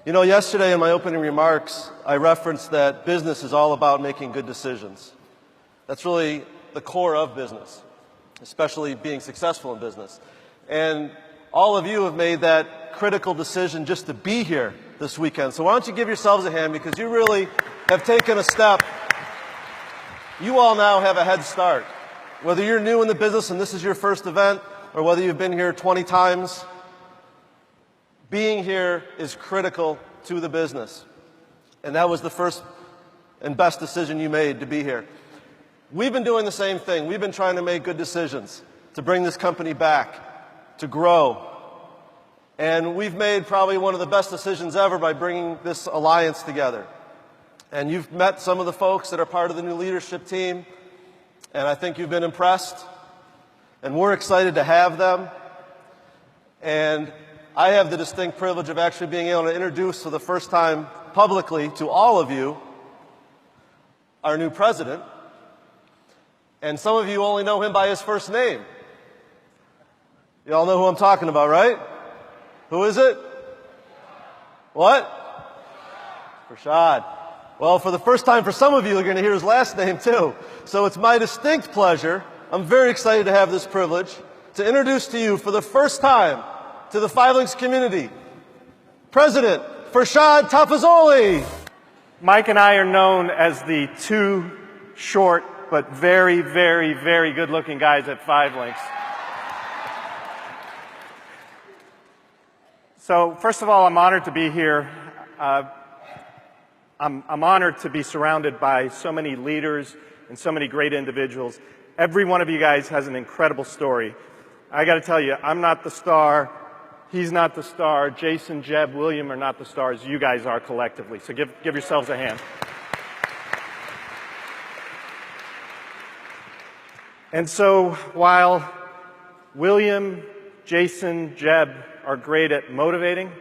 You know, yesterday in my opening remarks, I referenced that business is all about making good decisions. That's really the core of business, especially being successful in business. And all of you have made that critical decision just to be here this weekend. So why don't you give yourselves a hand, because you really have taken a step. You all now have a head start. Whether you're new in the business and this is your first event, or whether you've been here 20 times, being here is critical to the business. And that was the first and best decision you made, to be here. We've been doing the same thing. We've been trying to make good decisions to bring this company back, to grow. And we've made probably one of the best decisions ever by bringing this alliance together. And you've met some of the folks that are part of the new leadership team, and I think you've been impressed. And we're excited to have them. And I have the distinct privilege of actually being able to introduce for the first time publicly to all of you our new president. And some of you only know him by his first name. You all know who I'm talking about, right? Who is it? What? Rashad. Well, for the first time for some of you, you're going to hear his last name too. So it's my distinct pleasure, I'm very excited to have this privilege, to introduce to you for the first time to the Five Links community, President Rashad Tafazoli. Mike and I are known as the two short but very, very, very good-looking guys at Five Links. So, first of all, I'm honored to be here. I'm honored to be surrounded by so many leaders and so many great individuals. Every one of you guys has an incredible story. I got to tell you, I'm not the star. He's not the star. Jason, Jeb, William are not the stars. You guys are collectively. So give yourselves a hand. And so while William, Jason, Jeb are great at motivating,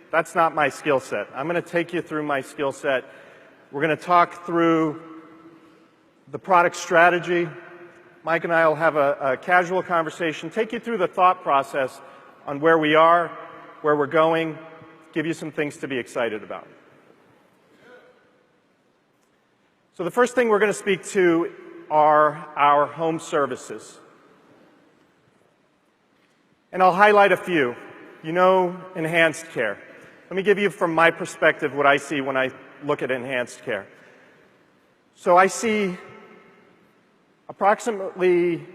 that's not my skill set. I'm going to take you through my skill set. We're going to talk through the product strategy. Mike and I will have a casual conversation, take you through the thought process on where we are, where we're going, give you some things to be excited about. So the first thing we're going to speak to are our home services. And I'll highlight a few. You know, enhanced care. Let me give you, from my perspective, what I see when I look at enhanced care. So I see approximately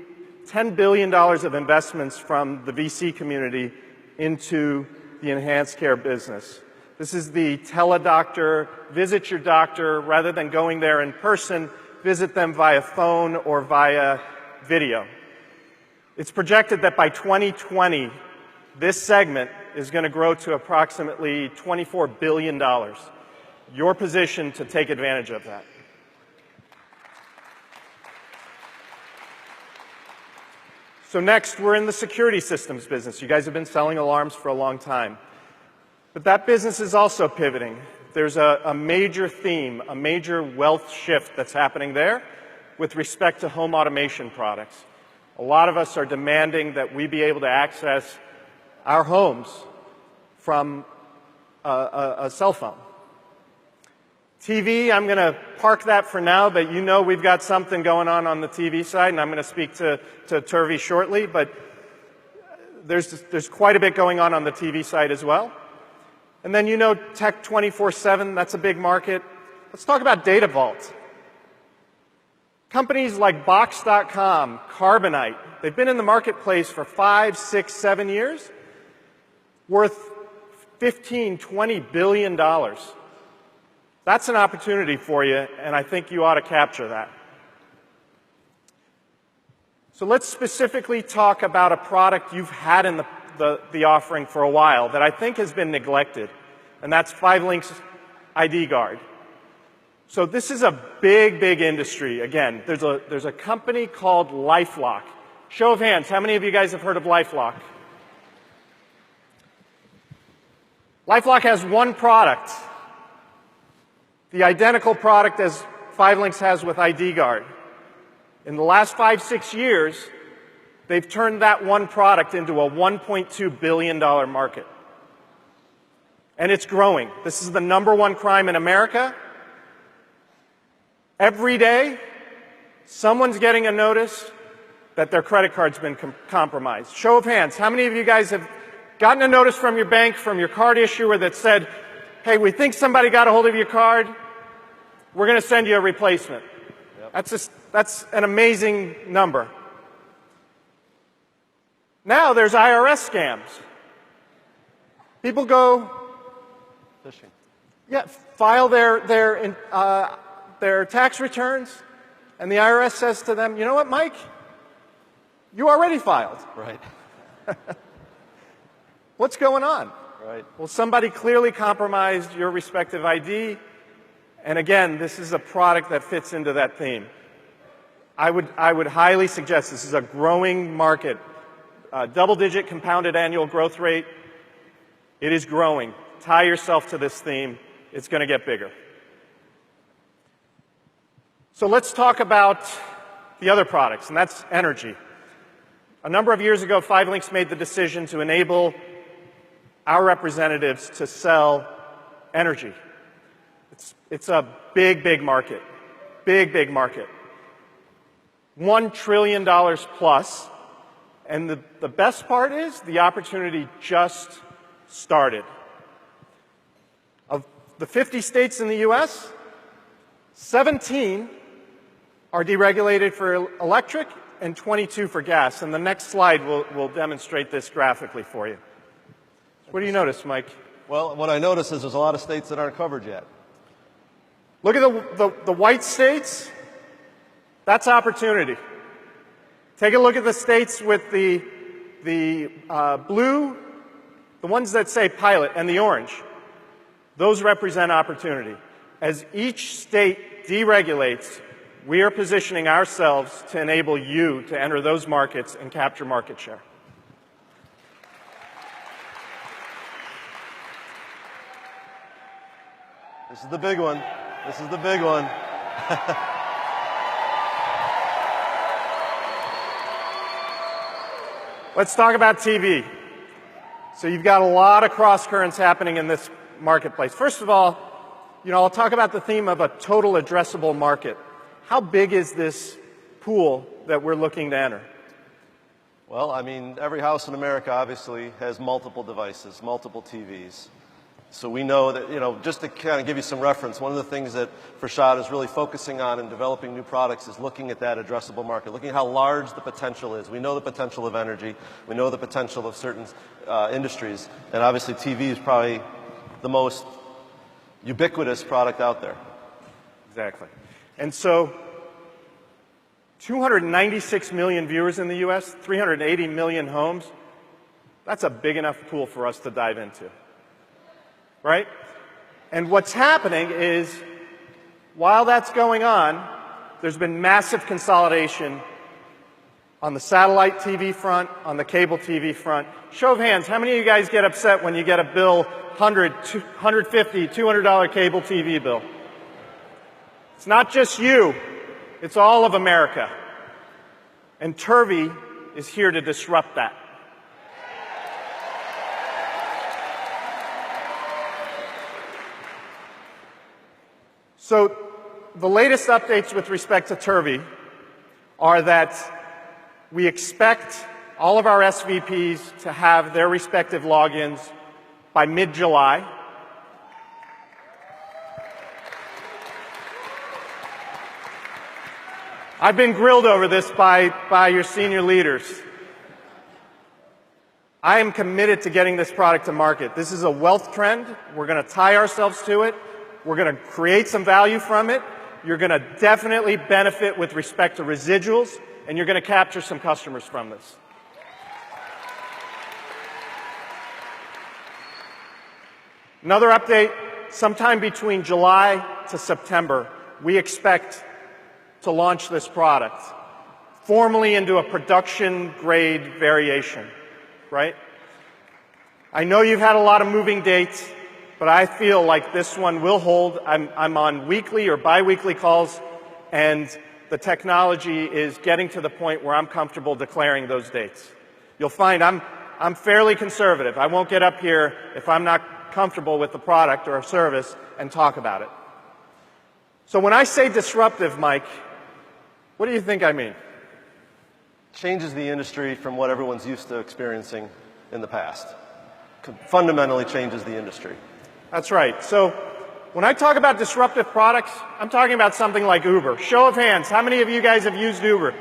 $10 billion of investments from the VC community into the enhanced care business. This is the teledoctor, visit your doctor, rather than going there in person, visit them via phone or via video. It's projected that by 2020, this segment is going to grow to approximately $24 billion. You're positioned to take advantage of that. So next, we're in the security systems business. You guys have been selling alarms for a long time. But that business is also pivoting. There's a major theme, a major wealth shift that's happening there with respect to home automation products. A lot of us are demanding that we be able to access our homes from a cell phone. TV, I'm going to park that for now, but you know we've got something going on the TV side, and I'm going to speak to Turvey shortly, but there's quite a bit going on the TV side as well. And then you know Tech 24/7, that's a big market. Let's talk about Data Vault. Companies like Box.com, Carbonite, they've been in the marketplace for 5, 6, 7 years, worth $15, $20 billion. That's an opportunity for you, and I think you ought to capture that. So let's specifically talk about a product you've had in the offering for a while that I think has been neglected, and that's Five Links ID Guard. So this is a big, big industry. Again, there's a company called LifeLock. Show of hands, how many of you guys have heard of LifeLock? LifeLock has one product, the identical product as Five Links has with ID Guard. In the last 5, 6 years, they've turned that one product into a $1.2 billion market. And it's growing. This is the #1 crime in America. Every day, someone's getting a notice that their credit card's been compromised. Show of hands, how many of you guys have gotten a notice from your bank, from your card issuer that said, hey, we think somebody got a hold of your card, we're going to send you a replacement? Yep. That's an amazing number. Now there's IRS scams. People go phishing. Yeah, file their tax returns, and the IRS says to them, you know what, Mike? You already filed. Right. What's going on? Right. Well, somebody clearly compromised your respective ID, and again, this is a product that fits into that theme. I would highly suggest this is a growing market, double-digit compounded annual growth rate. It is growing. Tie yourself to this theme. It's going to get bigger. So let's talk about the other products, and that's energy. A number of years ago, 5LINX made the decision to enable our representatives to sell energy. It's a big, big market. Big, big market. $1 trillion plus. And the best part is the opportunity just started. Of the 50 states in the US, 17 are deregulated for electric and 22 for gas. And the next slide will demonstrate this graphically for you. What do you notice, Mike? Well, what I notice is there's a lot of states that aren't covered yet. Look at the white states. That's opportunity. Take a look at the states with the blue, the ones that say pilot, and the orange. Those represent opportunity. As each state deregulates, we are positioning ourselves to enable you to enter those markets and capture market share. This is the big one. This is the big one. Let's talk about TV. So you've got a lot of cross currents happening in this marketplace. First of all, I'll talk about the theme of a total addressable market. How big is this pool that we're looking to enter? Well, I mean, every house in America obviously has multiple devices, multiple TVs. So we know that, just to kind of give you some reference, one of the things that Farshad is really focusing on in developing new products is looking at that addressable market, looking at how large the potential is. We know the potential of energy. We know the potential of certain industries. And obviously TV is probably the most ubiquitous product out there. Exactly. And so 296 million viewers in the U.S., 380 million homes, that's a big enough pool for us to dive into. Right? And what's happening is, while that's going on, there's been massive consolidation on the satellite TV front, on the cable TV front. Show of hands, how many of you guys get upset when you get a bill, $100, $150, $200 cable TV bill? It's not just you, it's all of America. And Turvey is here to disrupt that. So the latest updates with respect to Turvey are that we expect all of our SVPs to have their respective logins by mid-July. I've been grilled over this by your senior leaders. I am committed to getting this product to market. This is a wealth trend. We're going to tie ourselves to it. We're going to create some value from it. You're going to definitely benefit with respect to residuals, and you're going to capture some customers from this. Another update, sometime between July to September, we expect to launch this product formally into a production-grade variation, right? I know you've had a lot of moving dates, but I feel like this one will hold. I'm on weekly or bi-weekly calls, and the technology is getting to the point where I'm comfortable declaring those dates. You'll find I'm fairly conservative. I won't get up here if I'm not comfortable with the product or service and talk about it. So when I say disruptive, Mike, what do you think I mean? Changes the industry from what everyone's used to experiencing in the past. Fundamentally changes the industry. That's right. So when I talk about disruptive products, I'm talking about something like Uber. Show of hands, how many of you guys have used Uber?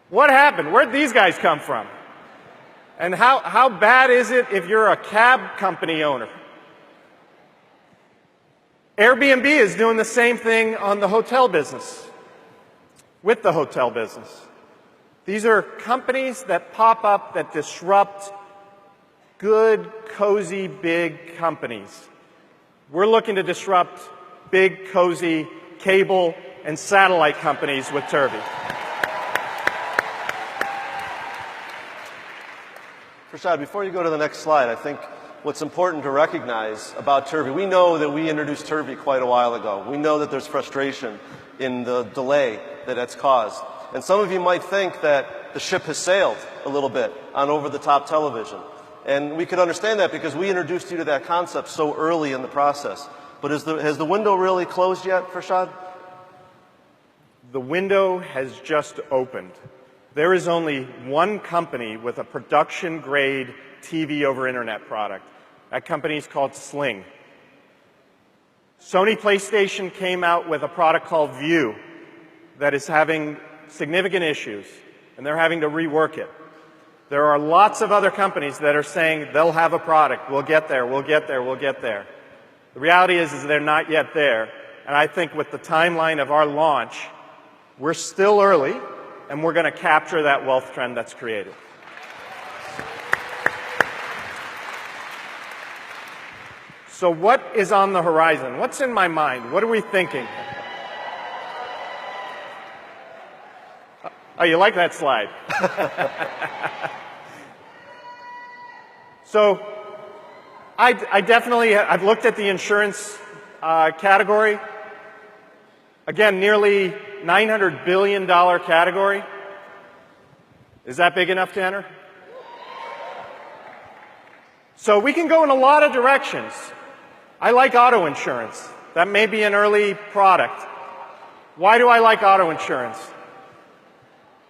What happened? Where'd these guys come from? And how bad is it if you're a cab company owner? Airbnb is doing the same thing on the hotel business, with the hotel business. These are companies that pop up that disrupt good, cozy, big companies. We're looking to disrupt big, cozy cable and satellite companies with Turvey. Prashad, before you go to the next slide, I think what's important to recognize about Turvey, we know that we introduced Turvey quite a while ago. We know that there's frustration in the delay that it's caused. And some of you might think that the ship has sailed a little bit on over-the-top television. And we could understand that because we introduced you to that concept so early in the process. But has the window really closed yet, Prashad? The window has just opened. There is only one company with a production-grade TV over Internet product. That company is called Sling. Sony PlayStation came out with a product called View that is having significant issues, and they're having to rework it. There are lots of other companies that are saying they'll have a product, we'll get there, we'll get there, we'll get there. The reality is they're not yet there, and I think with the timeline of our launch, we're still early, and we're going to capture that wealth trend that's created. So what is on the horizon? What's in my mind? What are we thinking? Oh, you like that slide? So I've looked at the insurance category. Again, nearly $900 billion category. Is that big enough to enter? So we can go in a lot of directions. I like auto insurance. That may be an early product. Why do I like auto insurance?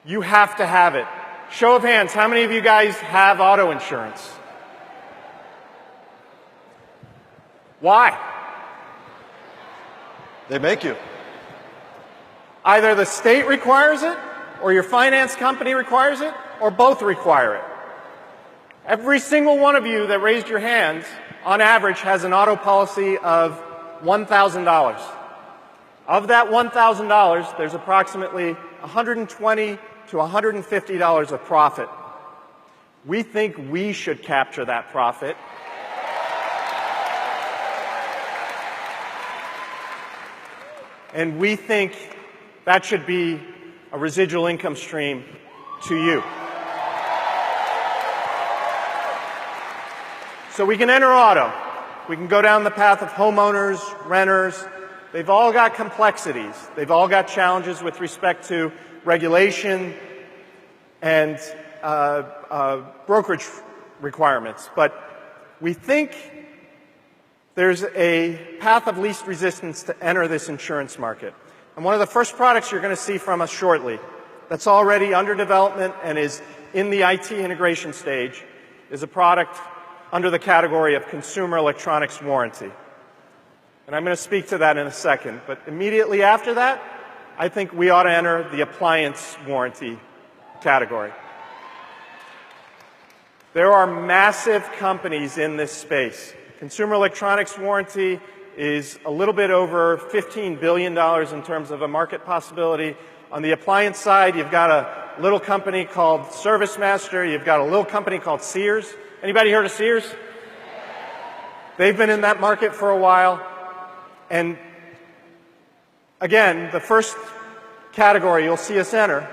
You have to have it. Show of hands, how many of you guys have auto insurance? Why? They make you. Either the state requires it, or your finance company requires it, or both require it. Every single one of you that raised your hands, on average, has an auto policy of $1,000. Of that $1,000, there's approximately $120 to $150 of profit. We think we should capture that profit. And we think that should be a residual income stream to you. So we can enter auto. We can go down the path of homeowners, renters. They've all got complexities. They've all got challenges with respect to regulation and brokerage requirements. But we think there's a path of least resistance to enter this insurance market. And one of the first products you're going to see from us shortly that's already under development and is in the IT integration stage is a product under the category of consumer electronics warranty. And I'm going to speak to that in a second. But immediately after that, I think we ought to enter the appliance warranty category. There are massive companies in this space. Consumer electronics warranty is a little bit over $15 billion in terms of a market possibility. On the appliance side, you've got a little company called ServiceMaster. You've got a little company called Sears. Anybody heard of Sears? They've been in that market for a while. And again, the first category you'll see us enter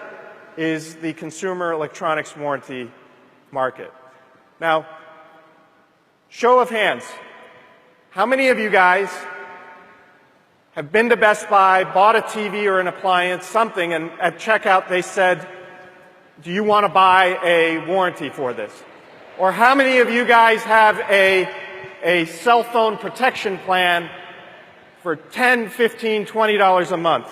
is the consumer electronics warranty market. Now, show of hands. How many of you guys have been to Best Buy, bought a TV or an appliance, something, and at checkout they said, do you want to buy a warranty for this? Or how many of you guys have a cell phone protection plan for $10, $15, $20 a month?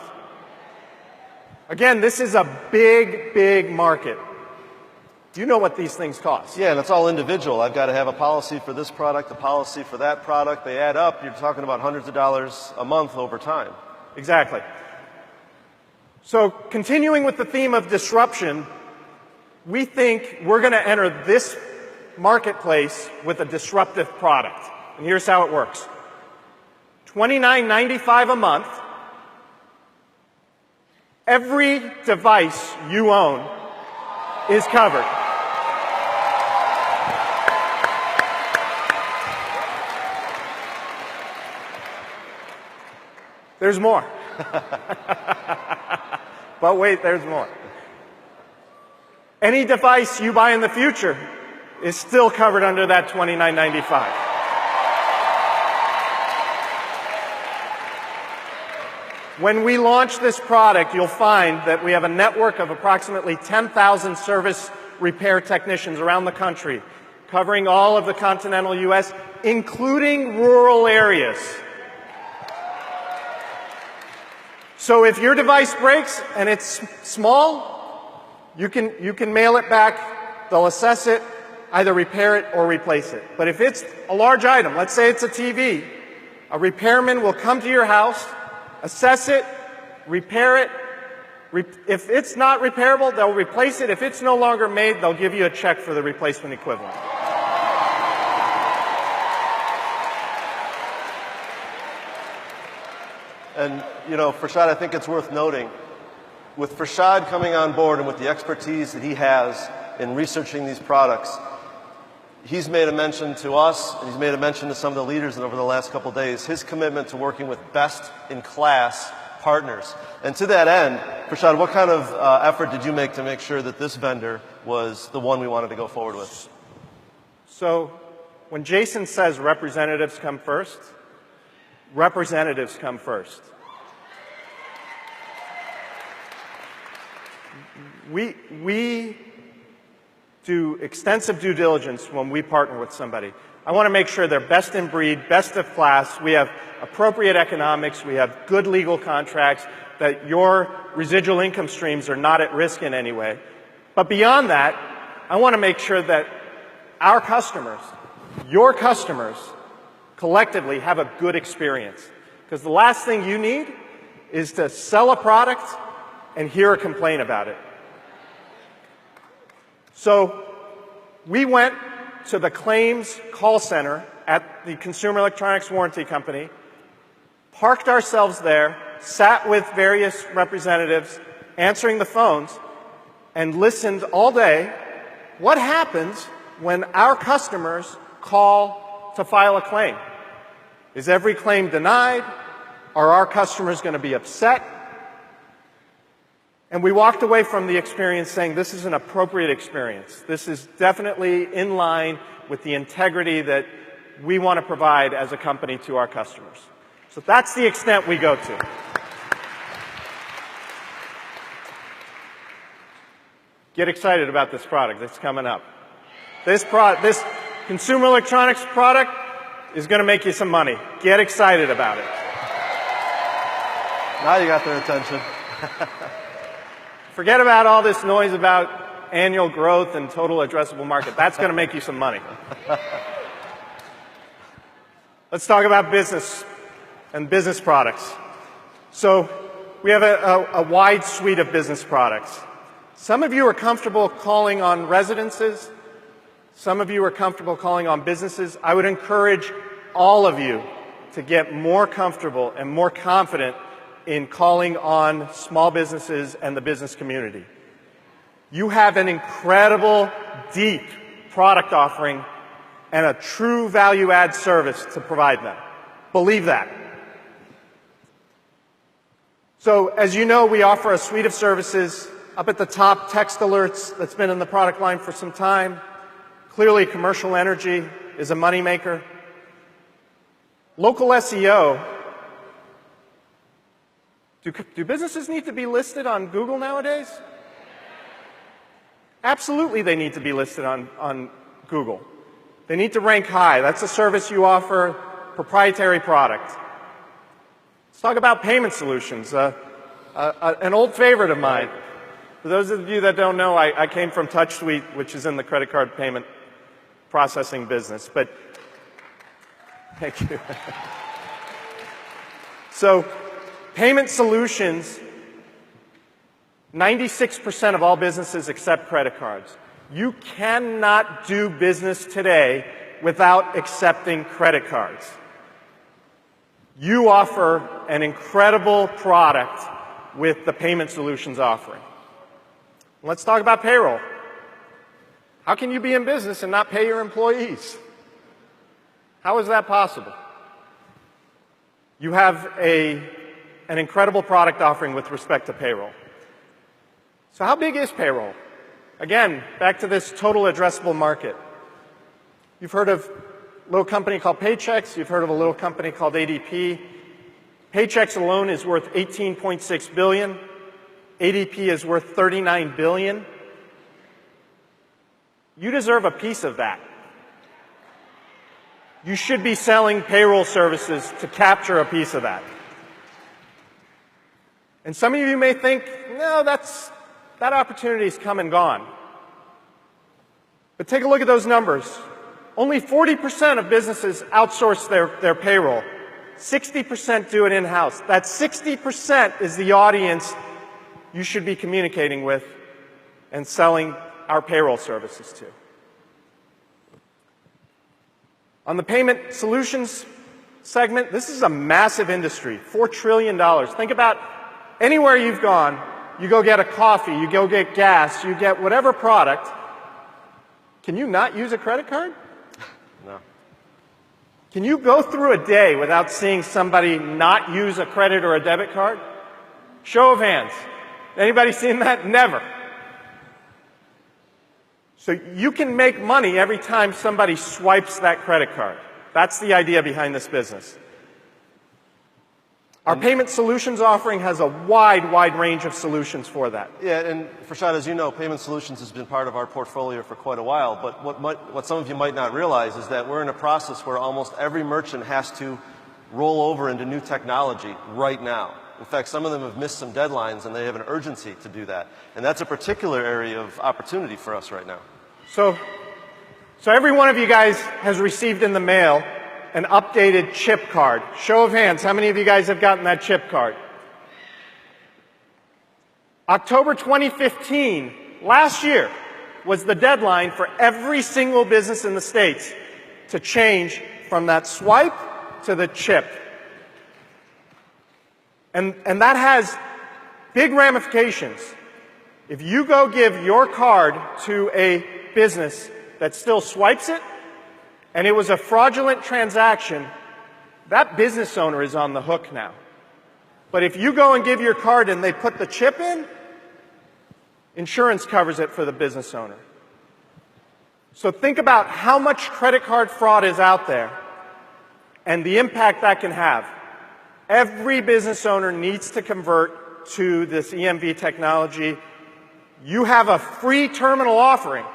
Again, this is a big, big market. You know what these things cost. Yeah, and it's all individual. I've got to have a policy for this product, a policy for that product. They add up. You're talking about hundreds of dollars a month over time. Exactly. So continuing with the theme of disruption, we think we're going to enter this marketplace with a disruptive product. And here's how it works. $29.95 a month. Every device you own is covered. There's more. But wait, there's more. Any device you buy in the future is still covered under that $29.95. When we launch this product, you'll find that we have a network of approximately 10,000 service repair technicians around the country, covering all of the continental U.S., including rural areas. So if your device breaks and it's small, you can mail it back. They'll assess it, either repair it or replace it. But if it's a large item, let's say it's a TV, a repairman will come to your house, assess it, repair it. If it's not repairable, they'll replace it. If it's no longer made, they'll give you a check for the replacement equivalent. And, you know, Farshad, I think it's worth noting, with Farshad coming on board and with the expertise that he has in researching these products, he's made a mention to us, and he's made a mention to some of the leaders over the last couple of days, his commitment to working with best-in-class partners. And to that end, Farshad, what kind of effort did you make to make sure that this vendor was the one we wanted to go forward with? So when Jason says representatives come first, representatives come first. We do extensive due diligence when we partner with somebody. I want to make sure they're best in breed, best of class. We have appropriate economics. We have good legal contracts, that your residual income streams are not at risk in any way. But beyond that, I want to make sure that our customers, your customers, collectively have a good experience. Because the last thing you need is to sell a product and hear a complaint about it. So we went to the claims call center at the Consumer Electronics Warranty Company, parked ourselves there, sat with various representatives answering the phones, and listened all day. What happens when our customers call to file a claim? Is every claim denied? Are our customers going to be upset? And we walked away from the experience saying this is an appropriate experience. This is definitely in line with the integrity that we want to provide as a company to our customers. So that's the extent we go to. Get excited about this product that's coming up. This consumer electronics product is going to make you some money. Get excited about it. Now you got their attention. Forget about all this noise about annual growth and total addressable market. That's going to make you some money. Let's talk about business and business products. So we have a wide suite of business products. Some of you are comfortable calling on residences. Some of you are comfortable calling on businesses. I would encourage all of you to get more comfortable and more confident in calling on small businesses and the business community. You have an incredible, deep product offering and a true value-add service to provide them. Believe that. So, as you know, we offer a suite of services. Up at the top, text alerts, that's been in the product line for some time. Clearly, commercial energy is a moneymaker. Local SEO. Do businesses need to be listed on Google nowadays? Absolutely, they need to be listed on Google. They need to rank high. That's a service you offer, proprietary product. Let's talk about payment solutions, an old favorite of mine. For those of you that don't know, I came from TouchSuite, which is in the credit card payment processing business. But thank you. So, payment solutions, 96% of all businesses accept credit cards. You cannot do business today without accepting credit cards. You offer an incredible product with the payment solutions offering. Let's talk about payroll. How can you be in business and not pay your employees? How is that possible? You have an incredible product offering with respect to payroll. So how big is payroll? Again, back to this total addressable market. You've heard of a little company called Paychex. You've heard of a little company called ADP. Paychex alone is worth $18.6 billion. ADP is worth $39 billion. You deserve a piece of that. You should be selling payroll services to capture a piece of that. And some of you may think, no, that opportunity's come and gone. But take a look at those numbers. Only 40% of businesses outsource their payroll. 60% do it in-house. That 60% is the audience you should be communicating with and selling our payroll services to. On the payment solutions segment, this is a massive industry, $4 trillion. Think about anywhere you've gone, you go get a coffee, you go get gas, you get whatever product. Can you not use a credit card? No. Can you go through a day without seeing somebody not use a credit or a debit card? Show of hands. Anybody seen that? Never. So you can make money every time somebody swipes that credit card. That's the idea behind this business. Our payment solutions offering has a wide range of solutions for that. Yeah, and Farshad, as you know, payment solutions has been part of our portfolio for quite a while. But what some of you might not realize is that we're in a process where almost every merchant has to roll over into new technology right now. In fact, some of them have missed some deadlines, and they have an urgency to do that. And that's a particular area of opportunity for us right now. So every one of you guys has received in the mail an updated chip card. Show of hands, how many of you guys have gotten that chip card? October 2015, last year, was the deadline for every single business in the States to change from that swipe to the chip. And that has big ramifications. If you go give your card to a business that still swipes it, and it was a fraudulent transaction, that business owner is on the hook now. But if you go and give your card and they put the chip in, insurance covers it for the business owner. So think about how much credit card fraud is out there and the impact that can have. Every business owner needs to convert to this EMV technology. You have a free terminal offering.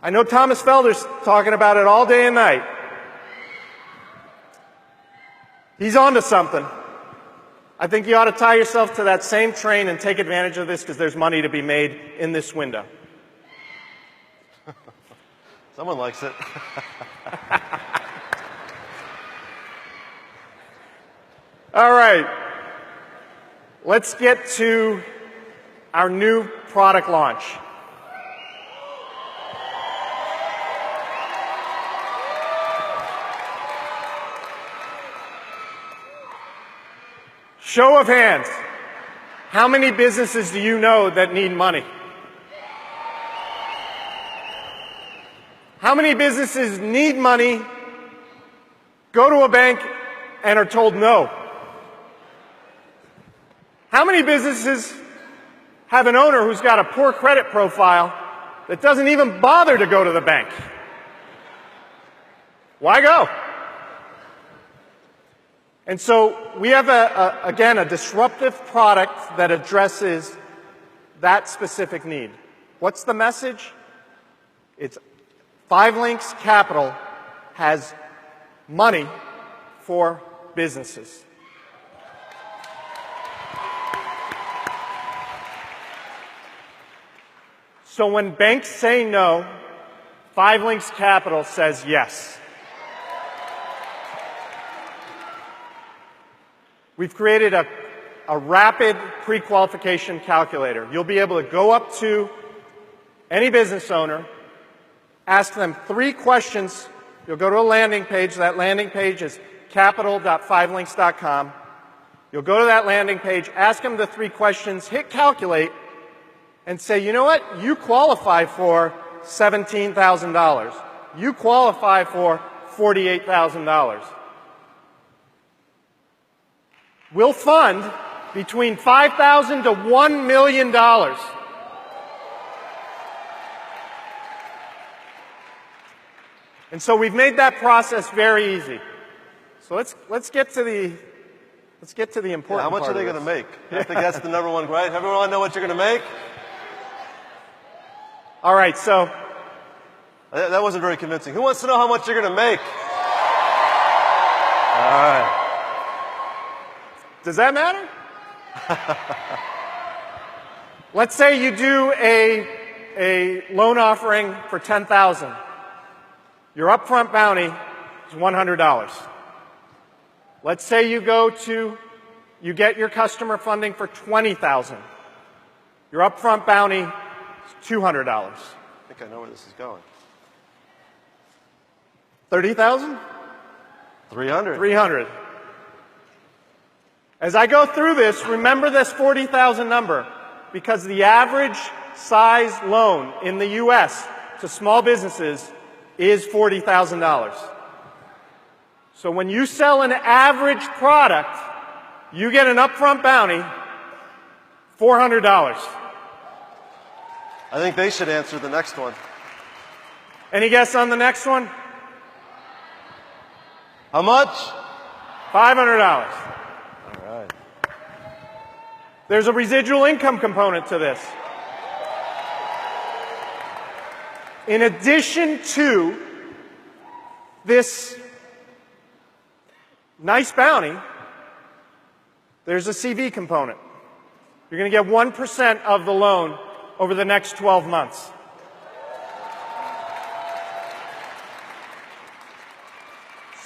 I know Thomas Felder's talking about it all day and night. He's onto something. I think you ought to tie yourself to that same train and take advantage of this because there's money to be made in this window. Someone likes it. All right. Let's get to our new product launch. Show of hands. How many businesses do you know that need money? How many businesses need money, go to a bank, and are told no? How many businesses have an owner who's got a poor credit profile that doesn't even bother to go to the bank? Why go? And so we have, again, a disruptive product that addresses that specific need. What's the message? It's 5 Links Capital has money for businesses. So when banks say no, 5 Links Capital says yes. We've created a rapid pre-qualification calculator. You'll be able to go up to any business owner, ask them 3 questions. You'll go to a landing page. That landing page is capital.5links.com. You'll go to that landing page, ask them the 3 questions, hit calculate, and say, you know what? You qualify for $17,000. You qualify for $48,000. We'll fund between $5,000 to $1 million. And so we've made that process very easy. So let's get to the important part. How much are they going to make? I think that's the number one, right? Everyone know what you're going to make? All right, so that wasn't very convincing. Who wants to know how much you're going to make? All right. Does that matter? Let's say you do a loan offering for $10,000. Your upfront bounty is $100. Let's say you get your customer funding for $20,000. Your upfront bounty is $200. I think I know where this is going. $30,000? $300. $300. As I go through this, remember this 40,000 number, because the average size loan in the U.S. to small businesses is $40,000. So when you sell an average product, you get an upfront bounty, $400. I think they should answer the next one. Any guess on the next one? How much? $500. All right. There's a residual income component to this. In addition to this nice bounty, there's a CV component. You're going to get 1% of the loan over the next 12 months.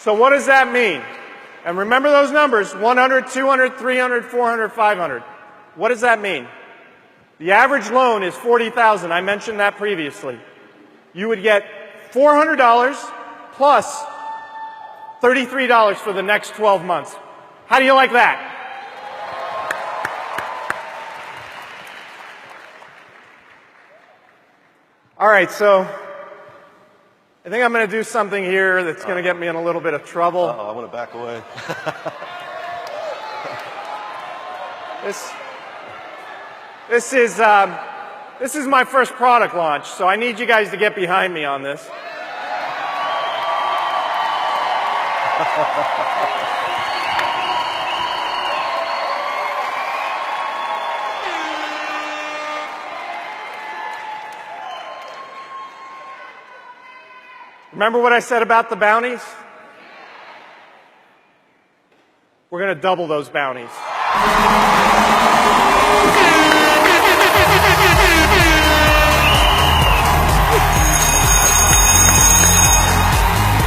So what does that mean? And remember those numbers, 100, 200, 300, 400, 500. What does that mean? The average loan is $40,000. I mentioned that previously. You would get $400 plus $33 for the next 12 months. How do you like that? All right, so I think I'm going to do something here that's going to get me in a little bit of trouble. Uh-oh, I want to back away. This is my first product launch, so I need you guys to get behind me on this. Remember what I said about the bounties? We're going to double those bounties.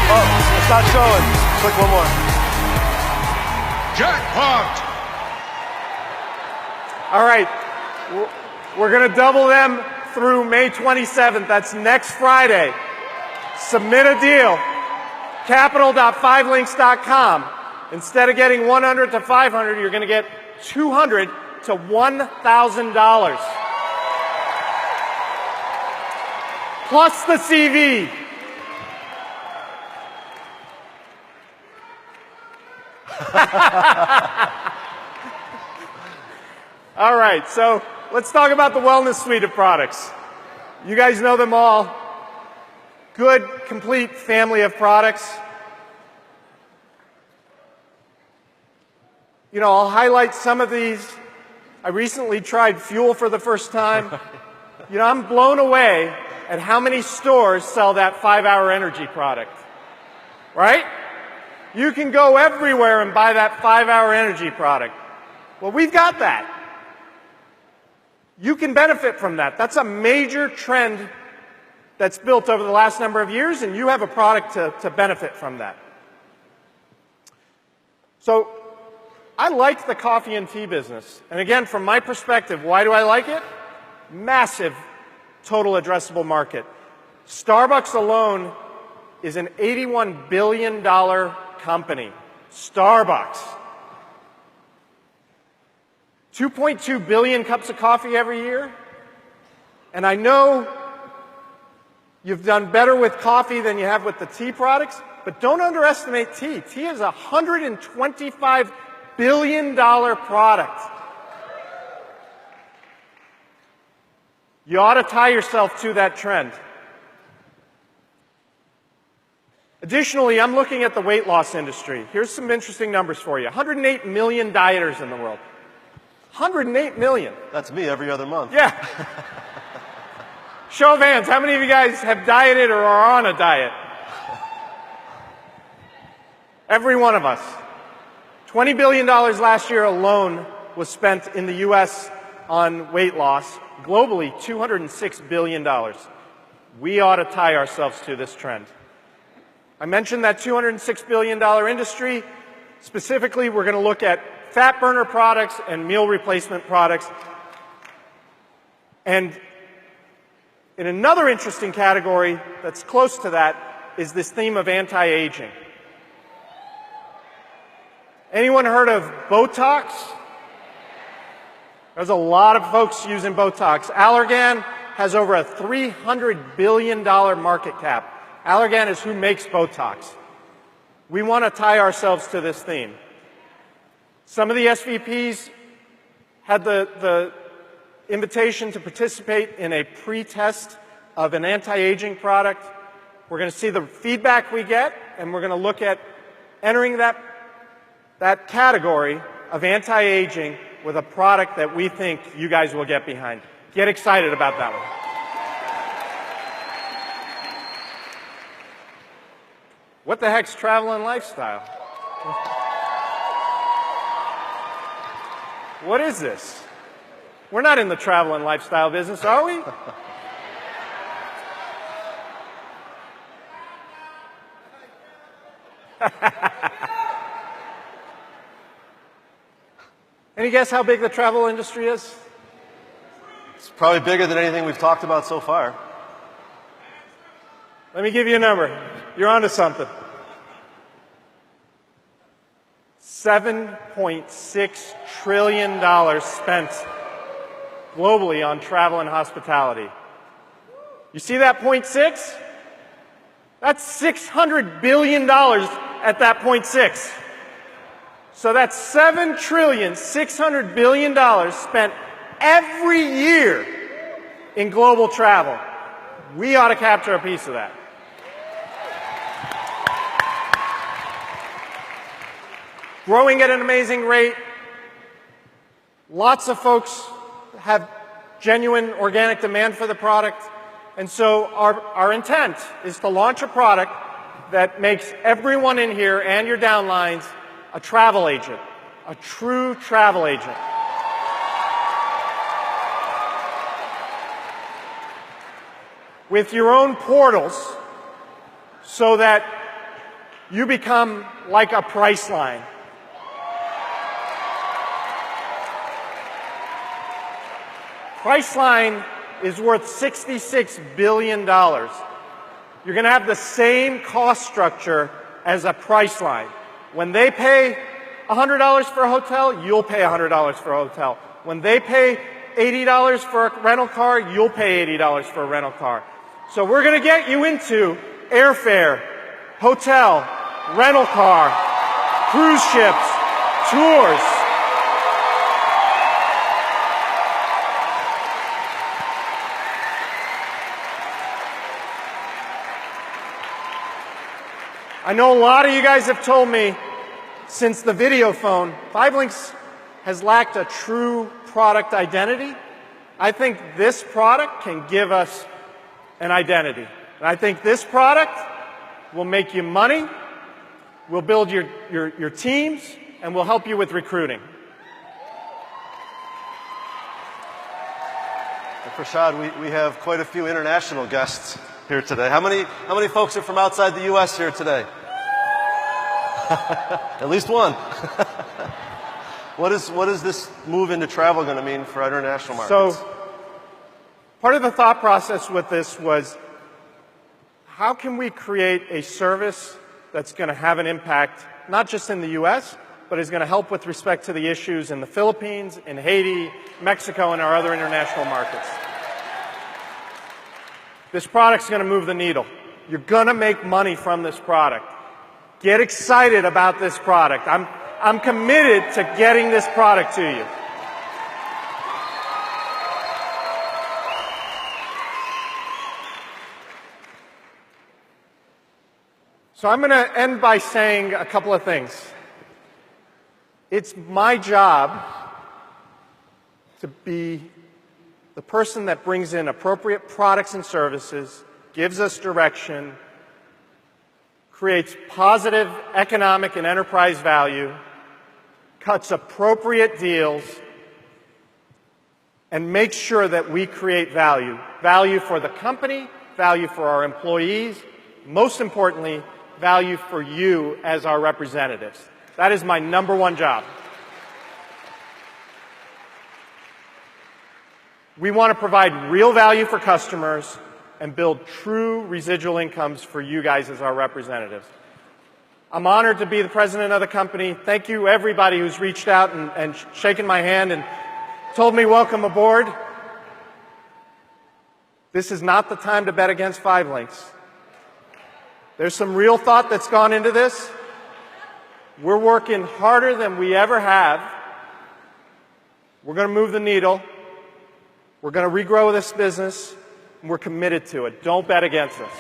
Oh, it's not showing. Click one more. Jackpot! All right. We're going to double them through May 27th. That's next Friday. Submit a deal. Capital.5links.com. Instead of getting 100 to 500, you're going to get 200 to $1,000. Plus the CV. All right, so let's talk about the wellness suite of products. You guys know them all. Good, complete family of products. You know, I'll highlight some of these. I recently tried Fuel for the first time. You know, I'm blown away at how many stores sell that 5-hour energy product. Right? You can go everywhere and buy that 5-hour energy product. Well, we've got that. You can benefit from that. That's a major trend that's built over the last number of years, and you have a product to benefit from that. So I like the coffee and tea business. And again, from my perspective, why do I like it? Massive total addressable market. Starbucks alone is an $81 billion company. Starbucks. 2.2 billion cups of coffee every year. And I know you've done better with coffee than you have with the tea products, but don't underestimate tea. Tea is a $125 billion product. You ought to tie yourself to that trend. Additionally, I'm looking at the weight loss industry. Here's some interesting numbers for you. 108 million dieters in the world. 108 million. That's me every other month. Yeah. Show of hands, how many of you guys have dieted or are on a diet? Every one of us. $20 billion last year alone was spent in the US on weight loss. Globally, $206 billion. We ought to tie ourselves to this trend. I mentioned that $206 billion industry. Specifically, we're going to look at fat burner products and meal replacement products. And in another interesting category that's close to that is this theme of anti-aging. Anyone heard of Botox? There's a lot of folks using Botox. Allergan has over a $300 billion market cap. Allergan is who makes Botox. We want to tie ourselves to this theme. Some of the SVPs had the invitation to participate in a pre-test of an anti-aging product. We're going to see the feedback we get, and we're going to look at entering that category of anti-aging with a product that we think you guys will get behind. Get excited about that one. What the heck's travel and lifestyle? What is this? We're not in the travel and lifestyle business, are we? Any guess how big the travel industry is? It's probably bigger than anything we've talked about so far. Let me give you a number. You're onto something. $7.6 trillion spent globally on travel and hospitality. You see that 0.6? That's $600 billion at that 0.6. So that's $7.6 trillion spent every year in global travel. We ought to capture a piece of that. Growing at an amazing rate. Lots of folks have genuine organic demand for the product. And so our intent is to launch a product that makes everyone in here and your downlines a travel agent, a true travel agent. With your own portals so that you become like a Priceline. Priceline is worth $66 billion. You're going to have the same cost structure as a Priceline. When they pay $100 for a hotel, you'll pay $100 for a hotel. When they pay $80 for a rental car, you'll pay $80 for a rental car. So we're going to get you into airfare, hotel, rental car, cruise ships, tours. I know a lot of you guys have told me since the video phone, 5links has lacked a true product identity. I think this product can give us and identity. And I think this product will make you money, will build your teams, and will help you with recruiting. Prashad, we have quite a few international guests here today. How many folks are from outside the U.S. here today? At least one. What is this move into travel going to mean for international markets? So, part of the thought process with this was, how can we create a service that's going to have an impact, not just in the U.S., but is going to help with respect to the issues in the Philippines, in Haiti, Mexico, and our other international markets. This product's going to move the needle. You're going to make money from this product. Get excited about this product. I'm committed to getting this product to you. So I'm going to end by saying a couple of things. It's my job to be the person that brings in appropriate products and services, gives us direction, creates positive economic and enterprise value, cuts appropriate deals, and makes sure that we create value. Value for the company, value for our employees, most importantly, value for you as our representatives. That is my number one job. We want to provide real value for customers and build true residual incomes for you guys as our representatives. I'm honored to be the president of the company. Thank you, everybody who's reached out and shaken my hand and told me welcome aboard. This is not the time to bet against 5 Links. There's some real thought that's gone into this. We're working harder than we ever have. We're going to move the needle. We're going to regrow this business, and we're committed to it. Don't bet against us.